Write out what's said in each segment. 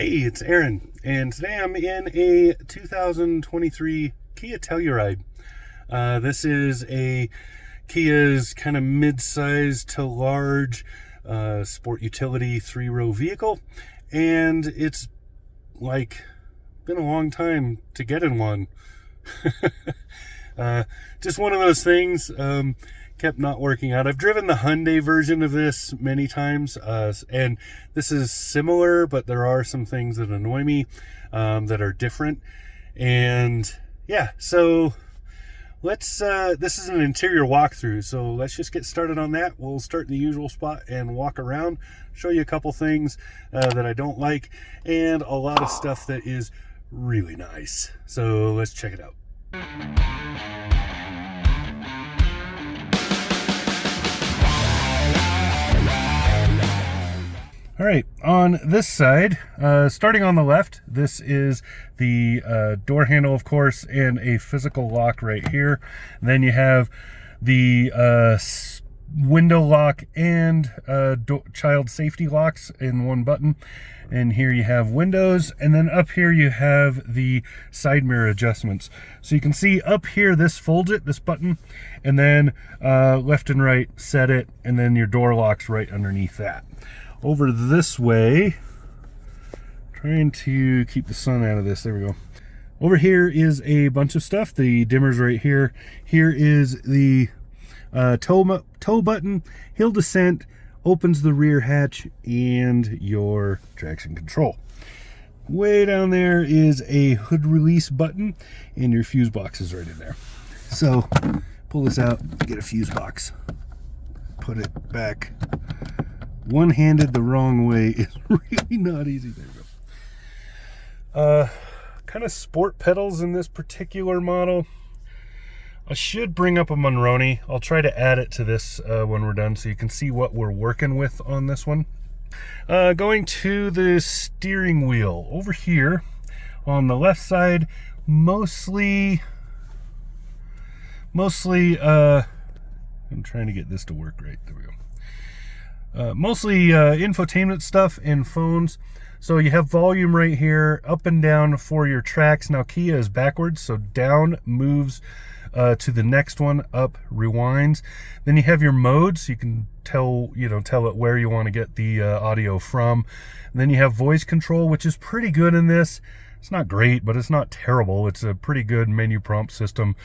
Hey, it's Aaron, and today I'm in a 2023 Kia Telluride. This is a Kia's kind of mid-size to large sport utility three-row vehicle, and it's like been a long time to get in one. Just one of those things. Kept not working out. I've driven the Hyundai version of this many times, and this is similar, but there are some things that annoy me that are different. And yeah, so let's this is an interior walkthrough, so let's just get started on that. We'll start in the usual spot and walk around, show you a couple things that I don't like, and a lot of stuff that is really nice. So let's check it out. All right, on this side, starting on the left, this is the door handle, of course, and a physical lock right here. And then you have the window lock and child safety locks in one button. And here you have windows, and then up here you have the side mirror adjustments. So you can see up here, this folds it, this button, and then left and right set it, and then your door lock's right underneath that. Over this way, trying to keep the sun out of this, there we go. Over here is a bunch of stuff. The dimmer's right here. Here is the tow button, hill descent, opens the rear hatch, and your traction control. Way down there is a hood release button, and your fuse box is right in there. So pull this out, get a fuse box, put it back. One-handed the wrong way is really not easy. There we go. Kind of sport pedals in this particular model. I should bring up a Monroney. I'll try to add it to this when we're done so you can see what we're working with on this one. Going to the steering wheel. Over here on the left side, mostly I'm trying to get this to work right. There we go. Mostly infotainment stuff and phones. So you have volume right here, up and down for your tracks. Now Kia is backwards, so down moves to the next one, up rewinds. Then you have your modes. You can tell it where you want to get the audio from. And then you have voice control, which is pretty good in this. It's not great, but it's not terrible. It's a pretty good menu prompt system,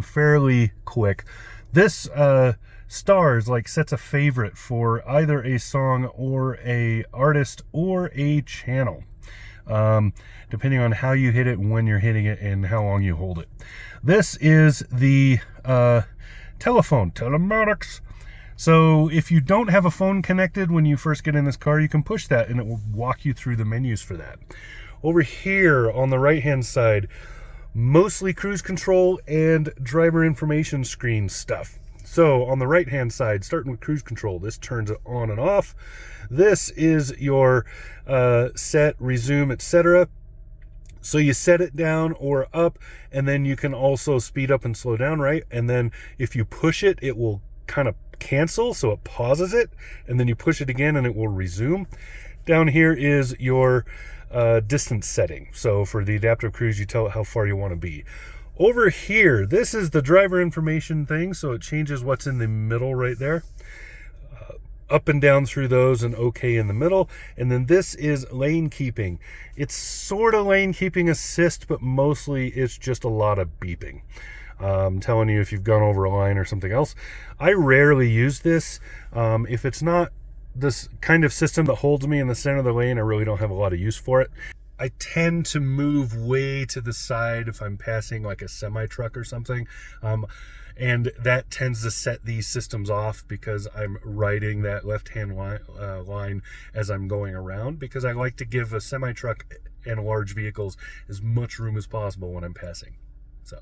fairly quick. This stars sets a favorite for either a song or a artist or a channel, depending on how you hit it, when you're hitting it, and how long you hold it. This is the telephone, telematics. So if you don't have a phone connected when you first get in this car, you can push that and it will walk you through the menus for that. Over here on the right hand side, mostly cruise control and driver information screen stuff. So on the right hand side, starting with cruise control, this turns it on and off. This is your set, resume, etc. So you set it down or up, and then you can also speed up and slow down, right? And then if you push it, it will kind of cancel, so it pauses it, and then you push it again and it will resume. Down here is your distance setting. So for the adaptive cruise, you tell it how far you want to be. Over here, this is the driver information thing, so it changes what's in the middle right there. Up and down through those, and okay in the middle. And then this is lane keeping. It's sort of lane keeping assist, but mostly it's just a lot of beeping. Telling you if you've gone over a line or something else. I rarely use this. If it's not this kind of system that holds me in the center of the lane, I really don't have a lot of use for it. I tend to move way to the side if I'm passing like a semi-truck or something. And that tends to set these systems off because I'm riding that left-hand line as I'm going around, because I like to give a semi-truck and large vehicles as much room as possible when I'm passing. So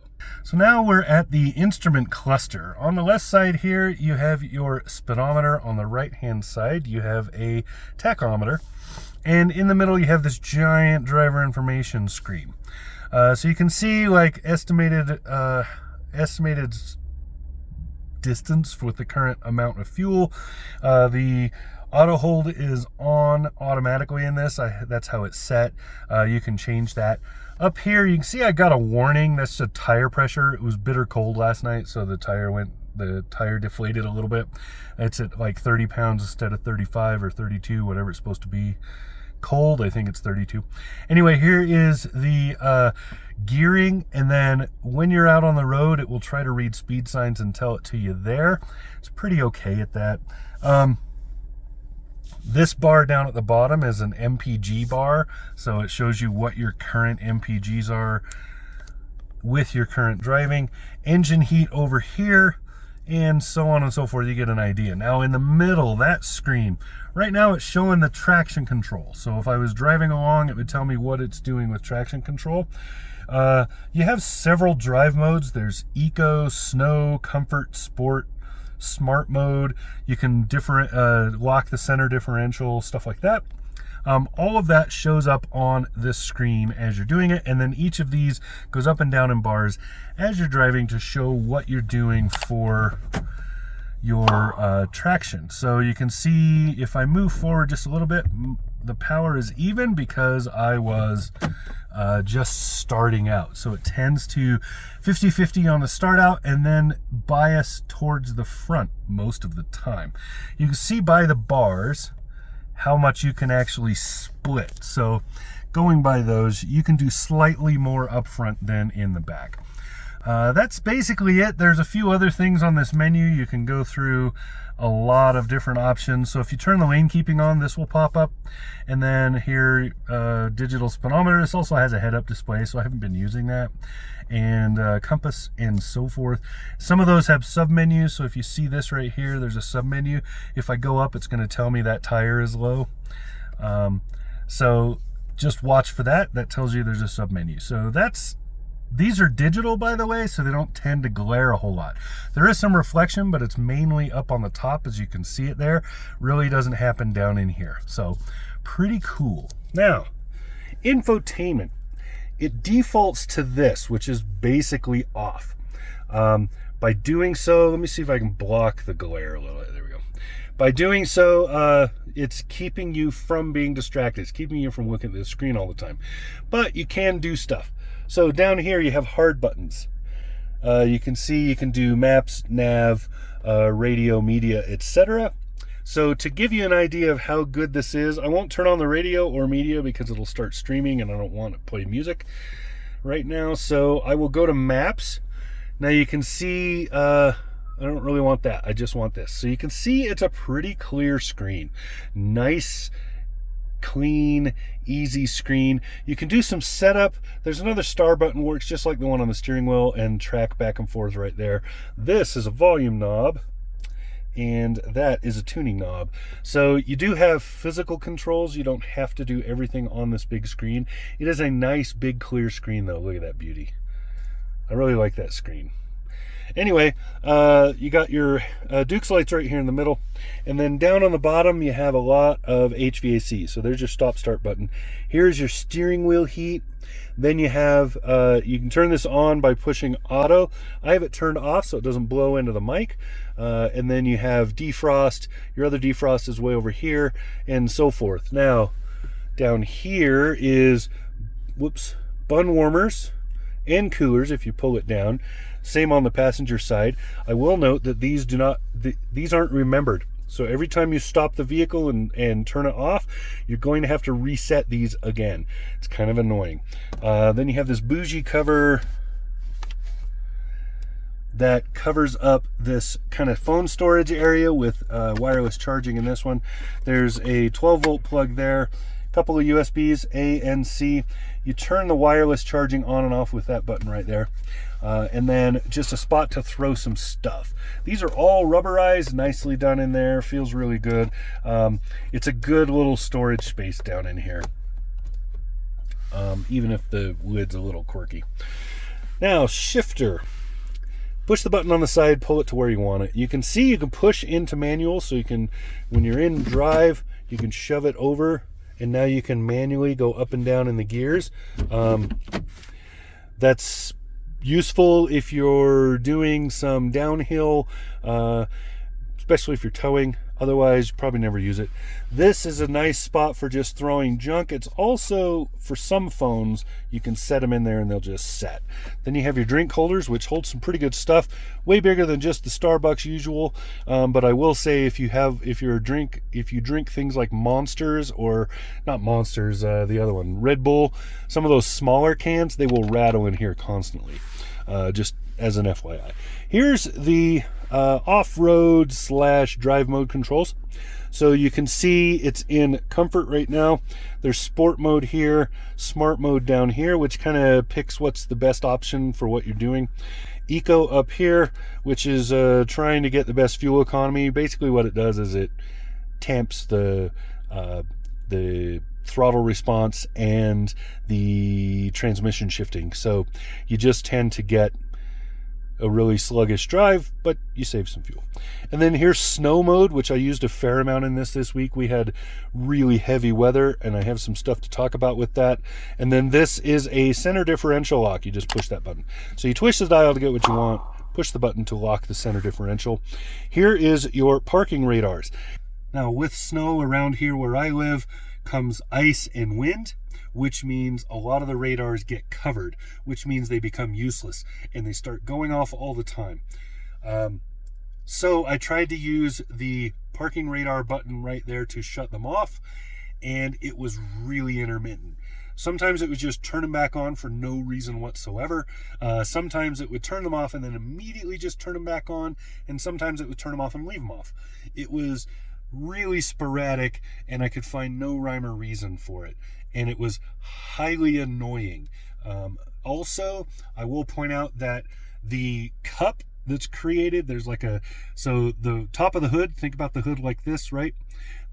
now we're at the instrument cluster. On the left side here, you have your speedometer. On the right-hand side, you have a tachometer. And in the middle, you have this giant driver information screen. So you can see estimated distance with the current amount of fuel, the Auto hold is on automatically in this. That's how it's set. You can change that. Up here, you can see I got a warning. That's a tire pressure. It was bitter cold last night, so the tire deflated a little bit. It's at like 30 pounds instead of 35 or 32, whatever it's supposed to be. Cold, I think it's 32. Anyway, here is the gearing, and then when you're out on the road, it will try to read speed signs and tell it to you there. It's pretty okay at that. This bar down at the bottom is an MPG bar, so it shows you what your current MPGs are with your current driving. Engine heat over here, and so on and so forth. You get an idea. Now in the middle, that screen, right now it's showing the traction control. So if I was driving along, it would tell me what it's doing with traction control. You have several drive modes. There's Eco, Snow, Comfort, Sport, Smart mode. You can lock the center differential, stuff like that. All of that shows up on this screen as you're doing it, and then each of these goes up and down in bars as you're driving to show what you're doing for your traction. So you can see if I move forward just a little bit, the power is even because I was just starting out. So it tends to 50-50 on the start out and then bias towards the front most of the time. You can see by the bars how much you can actually split. So going by those, you can do slightly more up front than in the back. That's basically it. There's a few other things on this menu. You can go through a lot of different options. So if you turn the lane keeping on, this will pop up. And then here, digital speedometer. This also has a head-up display, so I haven't been using that. And compass and so forth. Some of those have sub-menus. So if you see this right here, there's a sub-menu. If I go up, it's going to tell me that tire is low. So just watch for that. That tells you there's a sub-menu. So these are digital, by the way, so they don't tend to glare a whole lot. There is some reflection, but it's mainly up on the top, as you can see it there. Really doesn't happen down in here. So pretty cool. Now, infotainment. It defaults to this, which is basically off. By doing so, let me see if I can block the glare a little bit. There we go. By doing so, it's keeping you from being distracted. It's keeping you from looking at the screen all the time. But you can do stuff. So down here you have hard buttons. You can see you can do maps, nav, radio, media, etc. So to give you an idea of how good this is, I won't turn on the radio or media because it'll start streaming and I don't want to play music right now. So I will go to maps. Now you can see, I don't really want that. I just want this. So you can see it's a pretty clear screen. Nice, clean, easy screen. You can do some setup. There's another star button, works just like the one on the steering wheel, and track back and forth right there. This is a volume knob, and that is a tuning knob. So you do have physical controls. You don't have to do everything on this big screen. It is a nice big clear screen though. Look at that beauty. I really like that screen. Anyway, you got your Dukes lights right here in the middle, and then down on the bottom you have a lot of HVAC. So there's your stop start button. Here's your steering wheel heat. Then you have, you can turn this on by pushing auto. I have it turned off so it doesn't blow into the mic. And then you have defrost. Your other defrost is way over here, and so forth. Now, down here is, bun warmers and coolers if you pull it down. Same on the passenger side. I will note that these aren't remembered. So every time you stop the vehicle and turn it off, you're going to have to reset these again. It's kind of annoying. Then you have this bougie cover that covers up this kind of phone storage area with wireless charging in this one. There's a 12-volt plug there, a couple of USBs, A and C. You turn the wireless charging on and off with that button right there. And then just a spot to throw some stuff. These are all rubberized, nicely done in there, feels really good. It's a good little storage space down in here, even if the lid's a little quirky. Now, shifter. Push the button on the side, pull it to where you want it. You can see you can push into manual, so you can, when you're in drive, you can shove it over, and now you can manually go up and down in the gears. That's useful if you're doing some downhill, especially if you're towing. Otherwise, probably never use it. This is a nice spot for just throwing junk. It's also, for some phones, you can set them in there and they'll just set. Then you have your drink holders, which hold some pretty good stuff. Way bigger than just the Starbucks usual. But I will say, if you drink things like Monsters, or not Monsters, the other one, Red Bull, some of those smaller cans, they will rattle in here constantly. Just as an FYI. Here's the off-road / drive mode controls. So you can see it's in comfort right now. There's sport mode here, smart mode down here, which kind of picks what's the best option for what you're doing. Eco up here, which is trying to get the best fuel economy. Basically what it does is it tamps the throttle response and the transmission shifting. So you just tend to get a really sluggish drive, but you save some fuel. And then here's snow mode, which I used a fair amount in this week. We had really heavy weather, and I have some stuff to talk about with that. And then this is a center differential lock. You just push that button. So you twist the dial to get what you want, push the button to lock the center differential. Here is your parking radars. Now, with snow around here where I live comes ice and wind, which means a lot of the radars get covered, which means they become useless and they start going off all the time. So I tried to use the parking radar button right there to shut them off, and it was really intermittent. Sometimes it was just turn them back on for no reason whatsoever. Sometimes it would turn them off and then immediately just turn them back on, and sometimes it would turn them off and leave them off. It was really sporadic, and I could find no rhyme or reason for it, and it was highly annoying. Also, I will point out that the cup that's created, there's like so the top of the hood, think about the hood like this, right?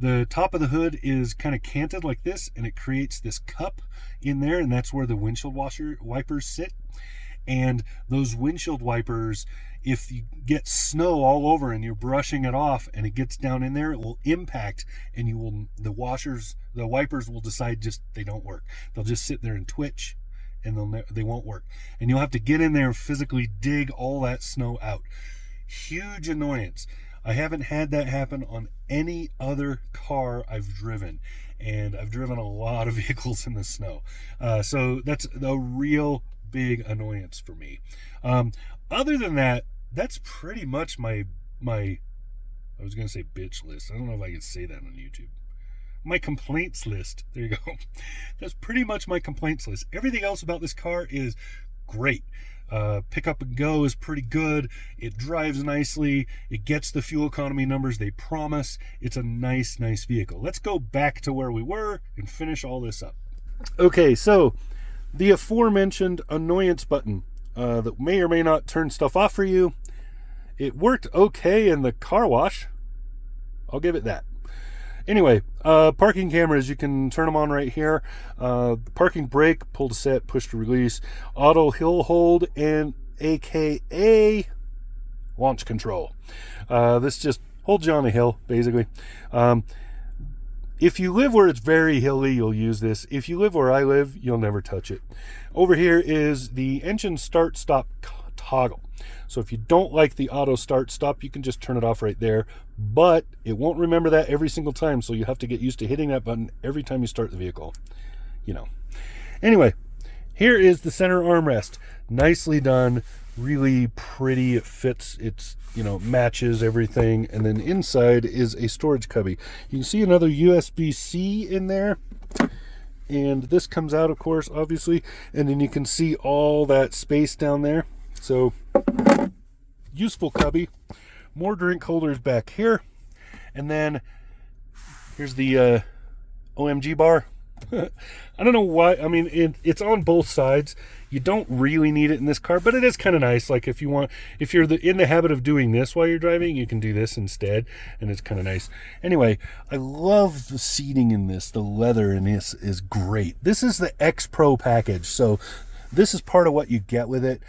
The top of the hood is kind of canted like this, and it creates this cup in there, and that's where the windshield wipers sit. And those windshield wipers, if you get snow all over and you're brushing it off and it gets down in there, it will impact, and the wipers will decide they don't work. They'll just sit there and twitch, and they won't work. And you'll have to get in there and physically dig all that snow out. Huge annoyance. I haven't had that happen on any other car I've driven, and I've driven a lot of vehicles in the snow. So that's a real big annoyance for me. Other than that, that's pretty much my I was gonna say bitch list. I don't know if I can say that on YouTube. My complaints list. There you go. That's pretty much my complaints list. Everything else about this car is great. Pick up and go is pretty good. It drives nicely. It gets the fuel economy numbers they promise. It's a nice vehicle. Let's go back to where we were and finish all this up. Okay, so the aforementioned annoyance button that may or may not turn stuff off for you, it worked okay in the car wash. I'll give it that. Anyway, parking cameras, you can turn them on right here. Parking brake, pull to set, push to release. Auto hill hold, and AKA launch control. This just holds you on a hill, basically. If you live where it's very hilly, you'll use this. If you live where I live, you'll never touch it. Over here is the engine start-stop toggle. So if you don't like the auto start-stop, you can just turn it off right there. But it won't remember that every single time, so you have to get used to hitting that button every time you start the vehicle. Anyway, here is the center armrest. Nicely done. Really pretty. It fits. It's matches everything. And then inside is a storage cubby. You can see another USB-C in there, and this comes out, of course, obviously, and then you can see all that space down there. So useful cubby. More drink holders back here, and then here's the OMG bar. I don't know why. I mean, it's on both sides. You don't really need it in this car, but it is kind of nice. Like if you're in the habit of doing this while you're driving, you can do this instead, and it's kind of nice. Anyway, I love the seating in this. The leather in this is great. This is the X Pro package, so this is part of what you get with it.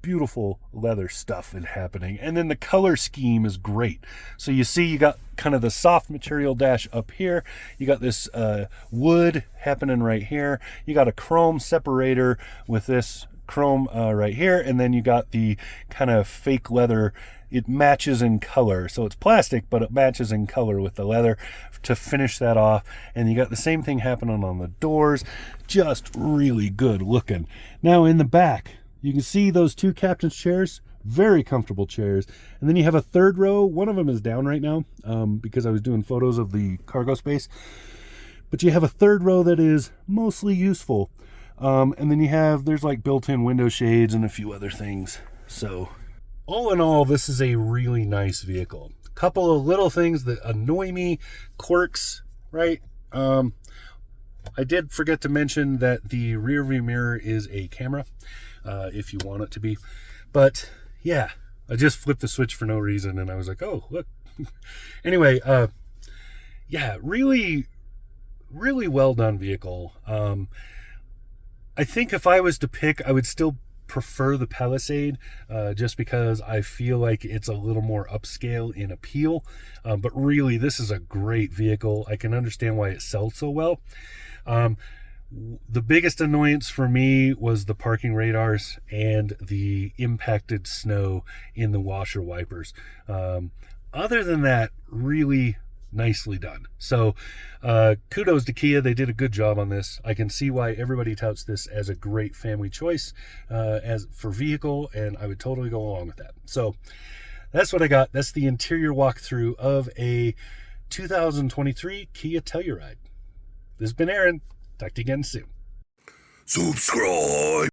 Beautiful leather stuff is happening, and then the color scheme is great. So you see, you got kind of the soft material dash up here, you got this wood happening right here, you got a chrome separator with this chrome right here, and then you got the kind of fake leather it matches in color. So it's plastic, but it matches in color with the leather to finish that off. And you got the same thing happening on the doors. Just really good looking. Now in the back, you can see those two captain's chairs. Very comfortable chairs. And then you have a third row. One of them is down right now because I was doing photos of the cargo space. But you have a third row that is mostly useful. And then there's like built-in window shades and a few other things. So all in all, this is a really nice vehicle. A couple of little things that annoy me, quirks, right? I did forget to mention that the rear view mirror is a camera, if you want it to be. But yeah, I just flipped the switch for no reason and I was like, oh, look. Anyway, yeah, really, really well done vehicle. I think if I was to pick, I would still prefer the Palisade, just because I feel like it's a little more upscale in appeal. But really, this is a great vehicle. I can understand why it sells so well. The biggest annoyance for me was the parking radars and the impacted snow in the washer wipers. Other than that, really nicely done. So kudos to Kia. They did a good job on this. I can see why everybody touts this as a great family choice as for vehicle, and I would totally go along with that. So that's what I got. That's the interior walkthrough of a 2023 Kia Telluride. This has been Aaron. Talk to you again soon. Subscribe.